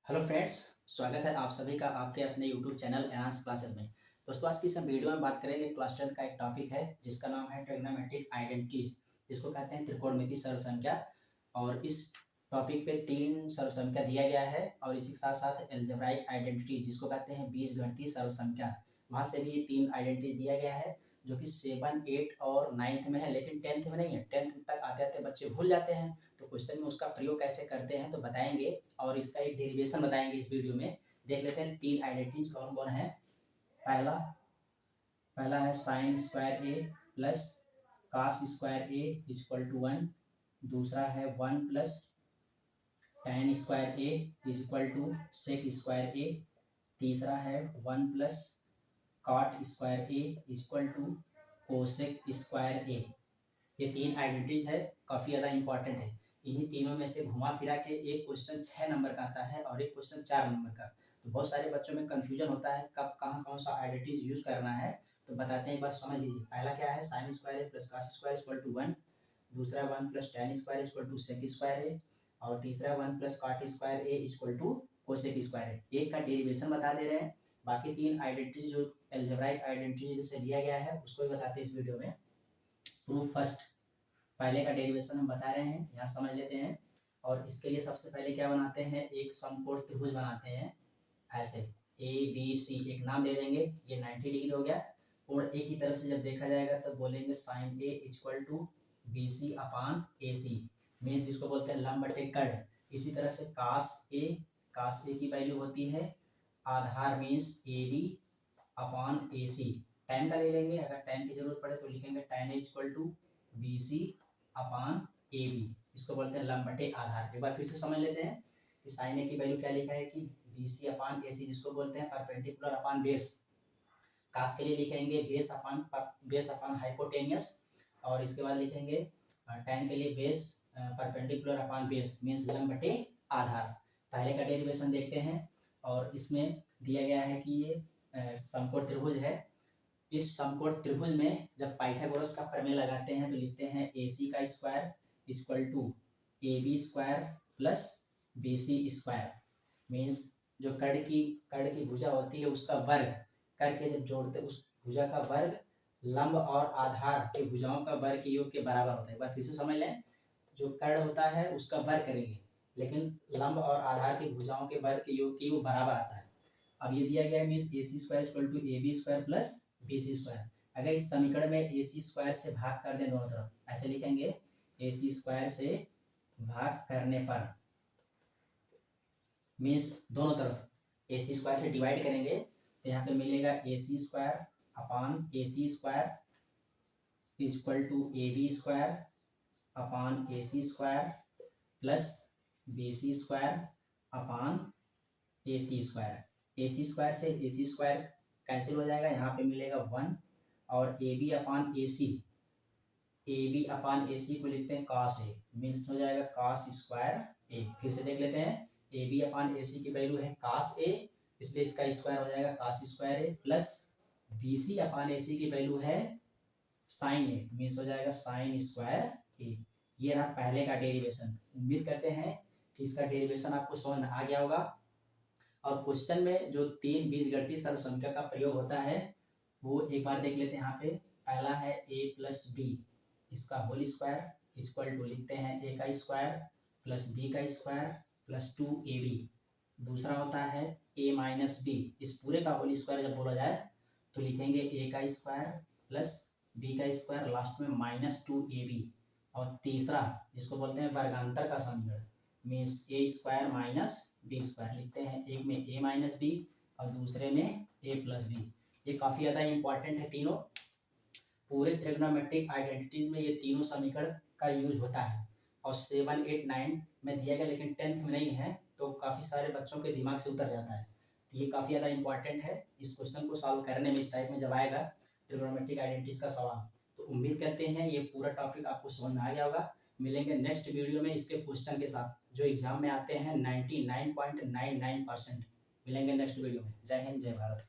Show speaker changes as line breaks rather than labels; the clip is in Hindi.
हेलो फ्रेंड्स, स्वागत है आप सभी का आपके अपने यूट्यूब चैनल एनहांस क्लासेस में। दोस्तों, आज की इस वीडियो में बात करेंगे क्लास 10 का एक टॉपिक है जिसका नाम है ट्रिग्नोमेट्रिक आइडेंटिटीज, जिसको कहते हैं त्रिकोणमिति सरल संख्या। और इस टॉपिक पे 3 सरल संख्या दिया गया है और इसी के साथ साथ एल्जेब्राइक आइडेंटिटी जिसको कहते हैं बीजगणितीय सरल संख्या, वहाँ से भी ये 3 आइडेंटिटी दिया गया है जो कि 7, 8 और 9th में है, लेकिन 10th में नहीं है। 10th तक आते आते बच्चे भूल जाते हैं, तो क्वेश्चन में उसका प्रयोग कैसे करते हैं तो बताएंगे और इसका एक डेरिवेशन बताएंगे इस वीडियो में। देख लेते हैं 3 आइडेंटिटीज कौन कौन है। पहला पहला है sine square A plus cos square A equal to 1। दूसरा है 1 plus tan square A equal to sec square A. तीसरा है 1 plus cot square A equal to cosec square A. ये 3 आइडेंटिटीज है, काफ़ी ज़्यादा इंपॉर्टेंट है। इन्हीं तीनों में से घुमा फिरा के एक क्वेश्चन 6 नंबर का आता है और एक क्वेश्चन 4 नंबर का। तो बहुत सारे बच्चों में कंफ्यूजन होता है कब कहाँ कौन सा आइडेंटिटीज यूज करना है, तो बताते हैं, एक बार समझ लीजिए। पहला क्या है, sine square A plus cos square equal to 1। दूसरा 1 plus tan square equal to sec square A. और तीसरा 1 plus cot square A equal to cosec square A. एक का डेरिवेशन बता दे रहे हैं, बाकी 3 आइडेंटिटीज जो एल्जेब्राइक आइडेंटिटी से दिया गया है उसको भी बताते हैं इस वीडियो में। प्रूफ फर्स्ट, पहले का डेरिवेशन हम बता रहे हैं, यहाँ समझ लेते हैं। और इसके लिए सबसे पहले क्या बनाते हैं, एक समकोण त्रिभुज बनाते हैं ऐसे ए बी सी, एक नाम दे देंगे। ये 90 डिग्री हो गया। कोण ए की तरफ से जब देखा जाएगा तब बोलेंगे sine A equal to B C upon A C, means इसको बोलते हैं लंब बटे कर्ण। इसी तरह से कास ए की वैल्यू होती है आधार, means A B upon A C. tan का ले लेंगे, अगर tan की जरूरत पड़े तो लिखेंगे tan equal to B C upon A B, इसको बोलते हैं लंब बटे आधार। एक बार फिर से समझ लेते हैं कि साइन ए की वैल्यू क्या लिखा है कि बी सी अपान ए सी, जिसको बोलते हैं परपेंडिकुलर अपान बेस। कास के लिए लिखेंगे बेस अपान हाइपोटेनियस। और इसके बाद लिखेंगे tan के लिए बेस परपेंडिकुलर अपान बेस, मीन्स लंब बटे आधार। पहले का डेरिवेशन देखते हैं और इसमें दिया गया है कि ये समकोण त्रिभुज है। इस समकोण त्रिभुज में जब पाइथागोरस का प्रमेय लगाते हैं तो लिखते हैं ए सी का square equal to A B square plus B C square, means जो कर्ण की भुजा होती है उसका वर्ग करके जब जोड़ते उस भुजा का वर्ग लंब और आधार के भुजाओं का वर्ग के योग के बराबर होता है। एक बार फिर से समझ लें, जो कर्ण होता है उसका वर्ग करेंगे, लेकिन लंब और आधार की भुजाओं के वर्ग के योग की वो बराबर आता है। अब ये दिया गया है means A C square equal to A B square plus B C square. अगर इस समीकरण में ए सी स्क्वायर से भाग कर दें दोनों तरफ, ऐसे लिखेंगे ए सी स्क्वायर से भाग करने पर, मीन्स दोनों तरफ ए सी स्क्वायर से डिवाइड करेंगे तो यहाँ पे मिलेगा A C square upon A C square equal to A B square upon A C square plus B C square upon A C square. A C square से ए सी स्क्वायर कैंसिल हो जाएगा, यहाँ पे मिलेगा 1। और ए बी अपान ए सी को लिखते हैं cos ए, मीन्स हो जाएगा cos स्क्वायर ए। फिर से देख लेते हैं, ए बी अपान ए सी की वैल्यू है cos ए, इसलिए इसका स्क्वायर हो जाएगा cos square A, plus B C upon A सी की वैल्यू है sin ए, मीन्स हो जाएगा sin स्क्वायर ए। ये रहा पहले का डेरिवेशन। उम्मीद करते हैं कि इसका डेरिवेशन आपको समझ में आ गया होगा। और क्वेश्चन में जो 3 बीजगणितीय सरल संख्या का प्रयोग होता है वो एक बार देख लेते हैं। यहाँ पे पहला है a प्लस बी, इसका होल स्क्वायर इक्वल टू लिखते हैं a का स्क्वायर प्लस b का स्क्वायर प्लस 2ab। दूसरा होता है a माइनस बी, इस पूरे का होल स्क्वायर जब बोला जाए तो लिखेंगे a का स्क्वायर प्लस b का स्क्वायर, लास्ट में माइनस 2ab। और तीसरा जिसको बोलते हैं वर्गांतर का समीकरण, मीन्स ए स्क्वायर माइनस बी स्क्वायर, लिखते हैं एक में a माइनस बी और दूसरे में a प्लस बी। ये काफ़ी ज़्यादा इंपॉर्टेंट है तीनों। पूरे ट्रिग्नोमेट्रिक आइडेंटिटीज में ये तीनों समीकरण का यूज होता है और 7, 8, 9 में दिया गया, लेकिन 10th में नहीं है, तो काफ़ी सारे बच्चों के दिमाग से उतर जाता है। तो ये काफ़ी ज़्यादा इंपॉर्टेंट है। इस क्वेश्चन को सॉल्व करने में इस टाइप में जब आएगा ट्रिग्नोमेट्रिक आइडेंटिटीज का सवाल, तो उम्मीद करते हैं ये पूरा टॉपिक आपको समझ में आ गया होगा। मिलेंगे नेक्स्ट वीडियो में इसके क्वेश्चन के साथ जो एग्जाम में आते हैं 99.99%। मिलेंगे नेक्स्ट वीडियो में। जय हिंद, जय भारत।